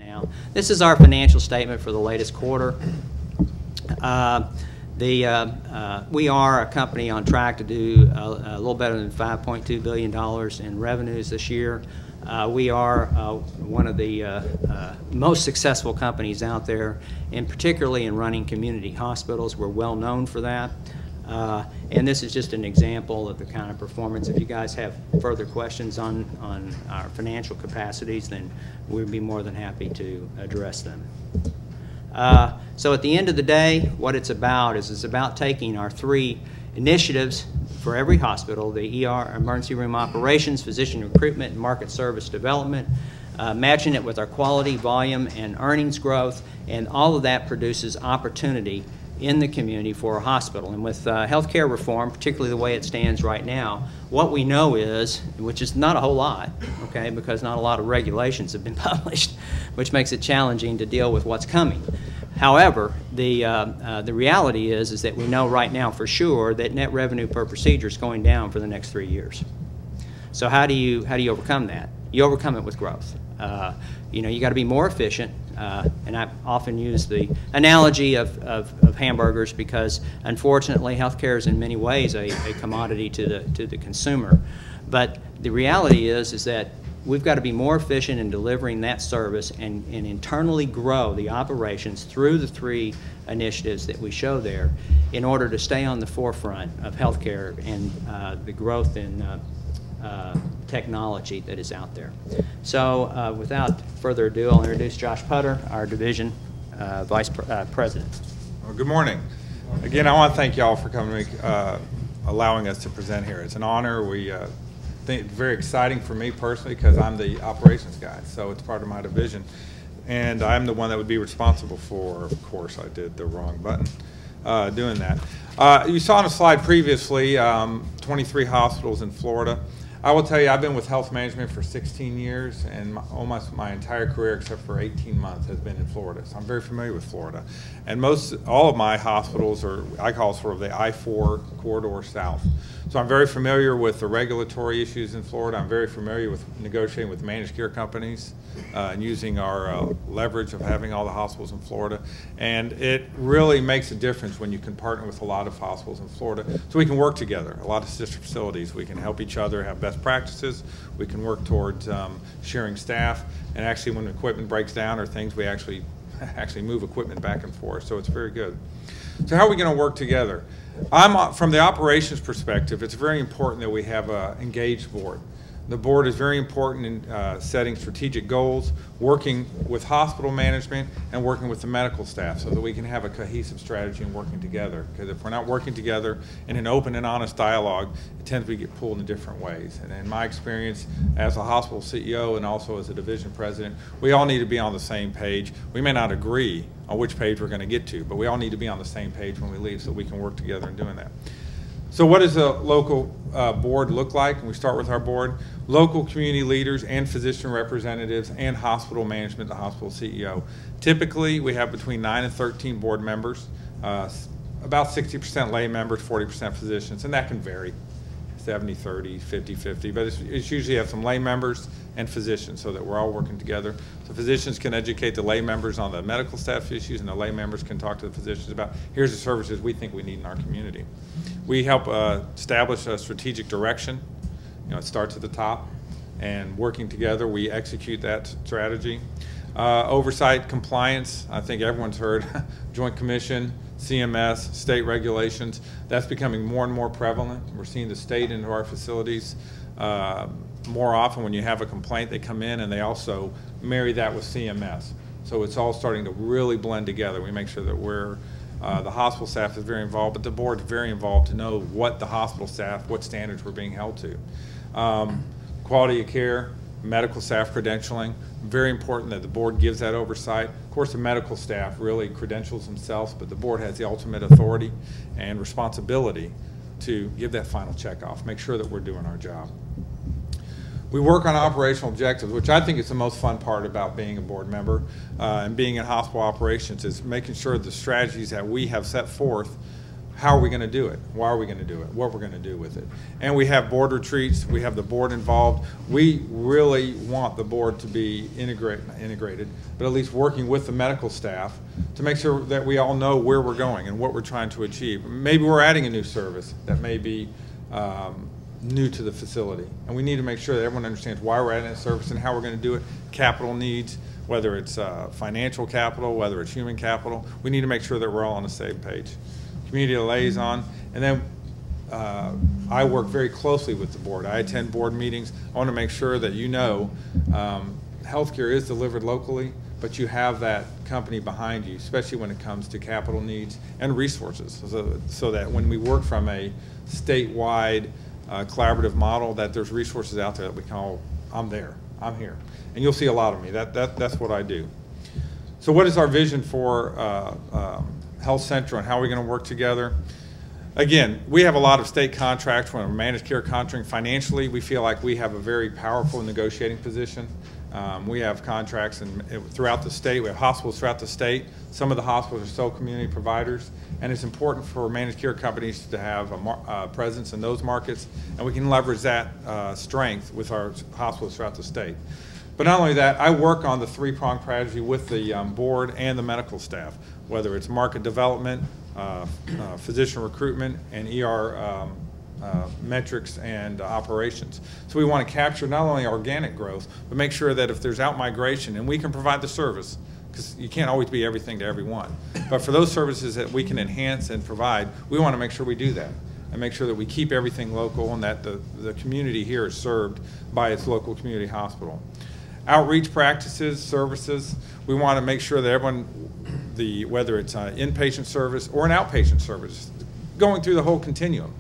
now. This is our financial statement for the latest quarter. We are a company on track to do a little better than $5.2 billion in revenues this year. We are one of the most successful companies out there, and particularly in running community hospitals. We're well known for that. And this is just an example of the kind of performance. If you guys have further questions on our financial capacities, then we'd be more than happy to address them. So at the end of the day, what it's about is taking our 3 initiatives for every hospital: the ER, emergency room operations, physician recruitment, and market service development, matching it with our quality, volume, and earnings growth, and all of that produces opportunity in the community for a hospital. And with healthcare reform, particularly the way it stands right now, what we know is, which is not a whole lot, okay, because not a lot of regulations have been published, which makes it challenging to deal with what's coming. However, the reality is that we know right now for sure that net revenue per procedure is going down for the next 3 years. So how do you overcome that? You overcome it with growth. You know, you got to be more efficient, and I often use the analogy of hamburgers because, unfortunately, healthcare is in many ways a commodity to the consumer. But the reality is that we've got to be more efficient in delivering that service and internally grow the operations through the 3 initiatives that we show there in order to stay on the forefront of healthcare and the growth in technology that is out there. So without further ado, I'll introduce Josh Putter, our division vice president. Well, good morning. Again, I want to thank y'all for coming, allowing us to present here. It's an honor. We think it's very exciting for me personally because I'm the operations guy, so it's part of my division. And I'm the one that would be responsible for, of course, I did the wrong button doing that. You saw on a slide previously 23 hospitals in Florida. I will tell you, I've been with health management for 16 years, and almost my entire career, except for 18 months, has been in Florida. So I'm very familiar with Florida. And all of my hospitals are, I call sort of the I-4 corridor south. So I'm very familiar with the regulatory issues in Florida. I'm very familiar with negotiating with managed care companies and using our leverage of having all the hospitals in Florida. And it really makes a difference when you can partner with a lot of hospitals in Florida. So we can work together, a lot of sister facilities. We can help each other have best practices. We can work towards sharing staff. And actually when equipment breaks down or things, we actually move equipment back and forth. So it's very good. So how are we going to work together? From the operations perspective, it's very important that we have an engaged board. The board is very important in setting strategic goals, working with hospital management, and working with the medical staff so that we can have a cohesive strategy and working together. Because if we're not working together in an open and honest dialogue, it tends to get pulled in different ways. And in my experience as a hospital CEO and also as a division president, we all need to be on the same page. We may not agree on which page we're going to get to, but we all need to be on the same page when we leave so we can work together in doing that. So what does a local board look like? And we start with our board. Local community leaders and physician representatives and hospital management, the hospital CEO. Typically, we have between 9 and 13 board members, about 60% lay members, 40% physicians, and that can vary, 70-30, 50-50, but it's usually have some lay members and physicians so that we're all working together. So physicians can educate the lay members on the medical staff issues, and the lay members can talk to the physicians about here's the services we think we need in our community. We help establish a strategic direction. You know, it starts at the top, and working together, we execute that strategy. Oversight, compliance, I think everyone's heard, Joint Commission, CMS, state regulations, that's becoming more and more prevalent. We're seeing the state into our facilities more often. When you have a complaint, they come in and they also marry that with CMS. So it's all starting to really blend together. We make sure that we're the hospital staff is very involved, but the board is very involved to know what the hospital staff, what standards we're being held to. Quality of care, medical staff credentialing, very important that the board gives that oversight. Of course, the medical staff really credentials themselves, but the board has the ultimate authority and responsibility to give that final check off, make sure that we're doing our job. We work on operational objectives, which I think is the most fun part about being a board member and being in hospital operations, is making sure the strategies that we have set forth how are we going to do it? Why are we going to do it? What we're going to do with it? And we have board retreats. We have the board involved. We really want the board to be integrated, but at least working with the medical staff to make sure that we all know where we're going and what we're trying to achieve. Maybe we're adding a new service that may be new to the facility, and we need to make sure that everyone understands why we're adding that service and how we're going to do it. Capital needs, whether it's financial capital, whether it's human capital, we need to make sure that we're all on the same page. Community liaison, and then I work very closely with the board. I attend board meetings. I want to make sure that you know healthcare is delivered locally, but you have that company behind you, especially when it comes to capital needs and resources, so that when we work from a statewide collaborative model, that there's resources out there that we can all, I'm there, I'm here. And you'll see a lot of me. That's what I do. So what is our vision for Health Central and how are we going to work together? Again, we have a lot of state contracts when we're managed care contracting. Financially, we feel like we have a very powerful negotiating position. We have contracts throughout the state. We have hospitals throughout the state. Some of the hospitals are sole community providers, and it's important for managed care companies to have a presence in those markets, and we can leverage that strength with our hospitals throughout the state. But not only that, I work on the three-pronged strategy with the board and the medical staff, whether it's market development, physician recruitment, and ER metrics and operations. So we want to capture not only organic growth, but make sure that if there's out-migration, and we can provide the service, because you can't always be everything to everyone. But for those services that we can enhance and provide, we want to make sure we do that and make sure that we keep everything local and that the community here is served by its local community hospital. Outreach practices, services, we want to make sure that everyone, whether it's an inpatient service or an outpatient service, going through the whole continuum.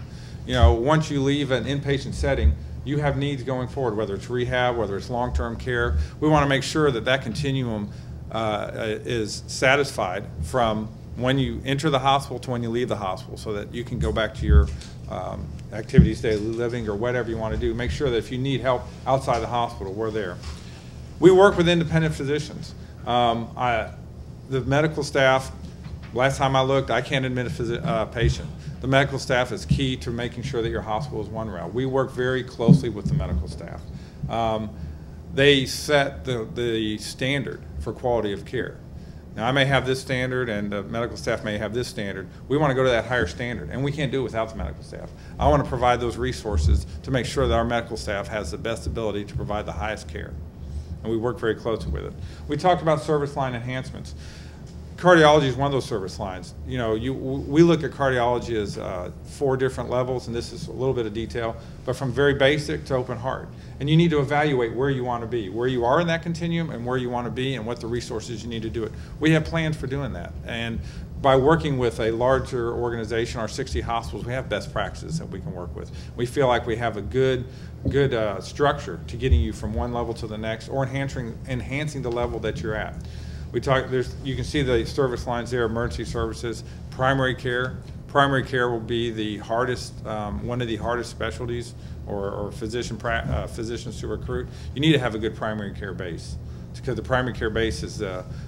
You know, once you leave an inpatient setting, you have needs going forward, whether it's rehab, whether it's long-term care. We want to make sure that that continuum is satisfied from when you enter the hospital to when you leave the hospital, so that you can go back to your activities, daily living, or whatever you want to do. Make sure that if you need help outside the hospital, we're there. We work with independent physicians. The medical staff, last time I looked, I can't admit a patient. The medical staff is key to making sure that your hospital is one route. We work very closely with the medical staff. They set the standard for quality of care. Now, I may have this standard and the medical staff may have this standard. We want to go to that higher standard, and we can't do it without the medical staff. I want to provide those resources to make sure that our medical staff has the best ability to provide the highest care. And we work very closely with it. We talked about service line enhancements. Cardiology is one of those service lines. You know, we look at cardiology as 4 different levels, and this is a little bit of detail, but from very basic to open heart. And you need to evaluate where you want to be, where you are in that continuum and where you want to be and what the resources you need to do it. We have plans for doing that. And by working with a larger organization, our 60 hospitals, we have best practices that we can work with. We feel like we have a good structure to getting you from one level to the next, or enhancing the level that you're at. You can see the service lines there: emergency services, primary care. Primary care will be the hardest, one of the hardest specialties or physicians to recruit. You need to have a good primary care base, because the primary care base is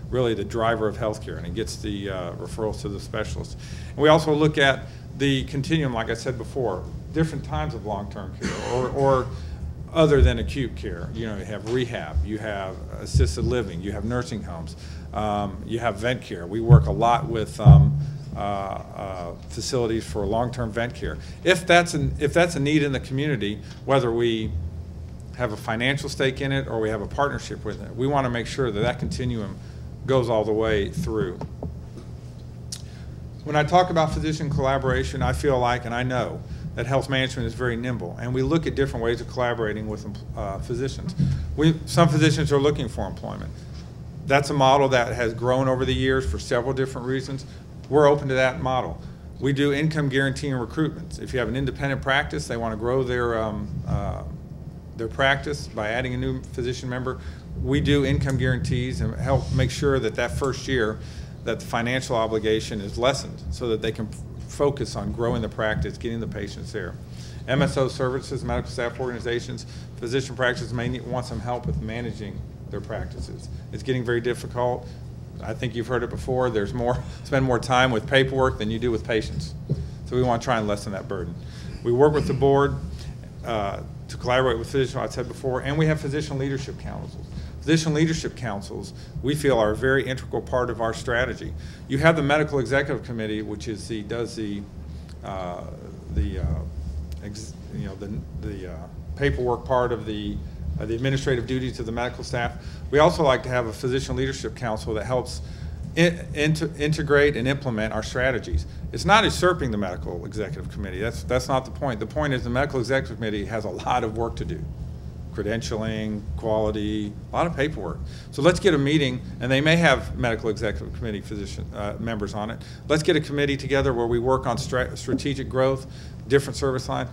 really the driver of healthcare, and it gets the referrals to the specialists. And we also look at the continuum, like I said before, different times of long-term care, or other than acute care. You know, you have rehab, you have assisted living, you have nursing homes, you have vent care. We work a lot with facilities for long-term vent care. If that's a need in the community, whether we have a financial stake in it or we have a partnership with it, we want to make sure that that continuum goes all the way through. When I talk about physician collaboration, I feel like, and I know, that health management is very nimble, and we look at different ways of collaborating with physicians. Some physicians are looking for employment. That's a model that has grown over the years for several different reasons. We're open to that model. We do income guarantee and recruitments. If you have an independent practice, they want to grow their practice by adding a new physician member, we do income guarantees and help make sure that that first year that the financial obligation is lessened, so that they can focus on growing the practice, getting the patients there. MSO services, medical staff organizations, physician practices may want some help with managing their practices. It's getting very difficult. I think you've heard it before. Spend more time with paperwork than you do with patients. So we want to try and lessen that burden. We work with the board to collaborate with physicians, I said before, and we have physician leadership councils. Physician leadership councils, we feel, are a very integral part of our strategy. You have the medical executive committee, which is the paperwork part of the administrative duties of the medical staff. We also like to have a physician leadership council that helps integrate and implement our strategies. It's not usurping the medical executive committee. That's not the point. The point is the medical executive committee has a lot of work to do. Credentialing, quality, a lot of paperwork. So let's get a meeting, and they may have medical executive committee physician members on it. Let's get a committee together where we work on strategic growth, different service lines.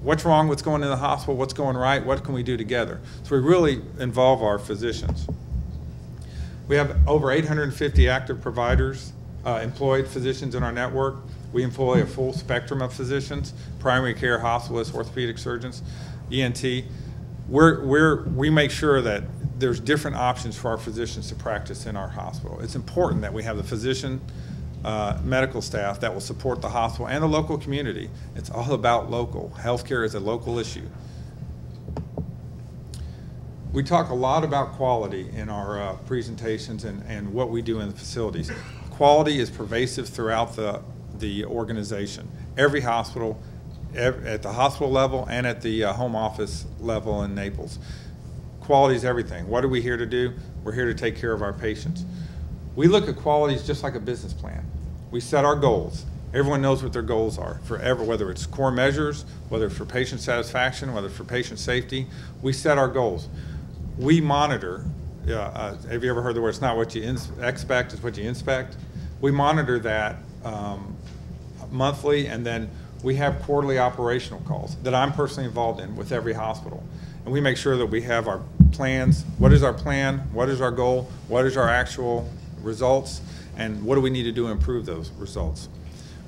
What's wrong? What's going in the hospital? What's going right? What can we do together? So we really involve our physicians. We have over 850 active providers, employed physicians in our network. We employ a full spectrum of physicians: primary care, hospitalists, orthopedic surgeons, ENT. We make sure that there's different options for our physicians to practice in our hospital. It's important that we have the physician medical staff that will support the hospital and the local community. It's all about local. Healthcare is a local issue. We talk a lot about quality in our presentations and what we do in the facilities. Quality is pervasive throughout the organization. Every hospital, at the hospital level and at the home office level in Naples. Quality is everything. What are we here to do? We're here to take care of our patients. We look at quality as just like a business plan. We set our goals. Everyone knows what their goals are, whether it's core measures, whether it's for patient satisfaction, whether it's for patient safety. We set our goals. We monitor. Have you ever heard the word, it's not what you expect, it's what you inspect? We monitor that monthly, and then we have quarterly operational calls that I'm personally involved in with every hospital. And we make sure that we have our plans. What is our plan? What is our goal? What is our actual results? And what do we need to do to improve those results?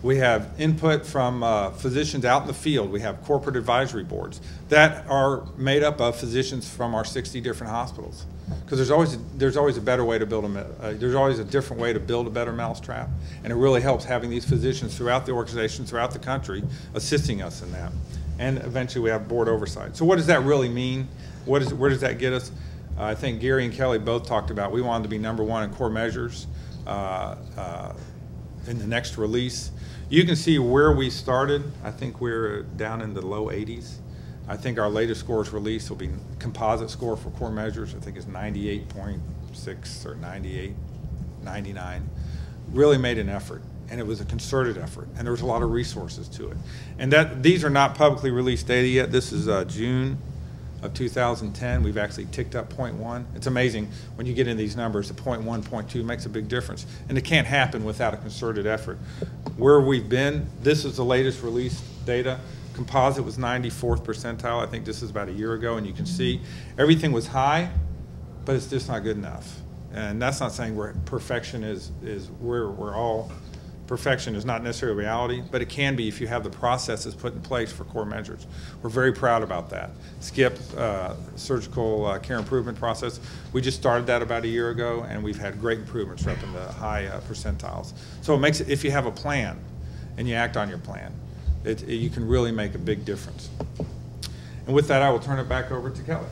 We have input from physicians out in the field. We have corporate advisory boards that are made up of physicians from our 60 different hospitals. Because there's always a better way to build there's always a different way to build a better mousetrap, and it really helps having these physicians throughout the organization, throughout the country, assisting us in that. And eventually we have board oversight. So what does that really mean? Where does that get us? I think Gary and Kelly both talked about we wanted to be #1 in core measures in the next release. You can see where we started. I think we're down in the low 80s. I think our latest scores released will be composite score for core measures. I think it's 98.6 or 98, 99. Really made an effort, and it was a concerted effort, and there was a lot of resources to it. And these are not publicly released data yet. This is June of 2010. We've actually ticked up 0.1. It's amazing when you get in these numbers. The 0.1, 0.2 makes a big difference, and it can't happen without a concerted effort. Where we've been, this is the latest released data. Composite was 94th percentile. I think this is about a year ago, and you can see everything was high, but it's just not good enough. And that's not saying perfection is where we're all. Perfection is not necessarily reality, but it can be if you have the processes put in place for core measures. We're very proud about that. SCIP, surgical care improvement process, we just started that about a year ago, and we've had great improvements up in the high percentiles. So it makes it, if you have a plan and you act on your plan, you can really make a big difference. And with that, I will turn it back over to Kelly.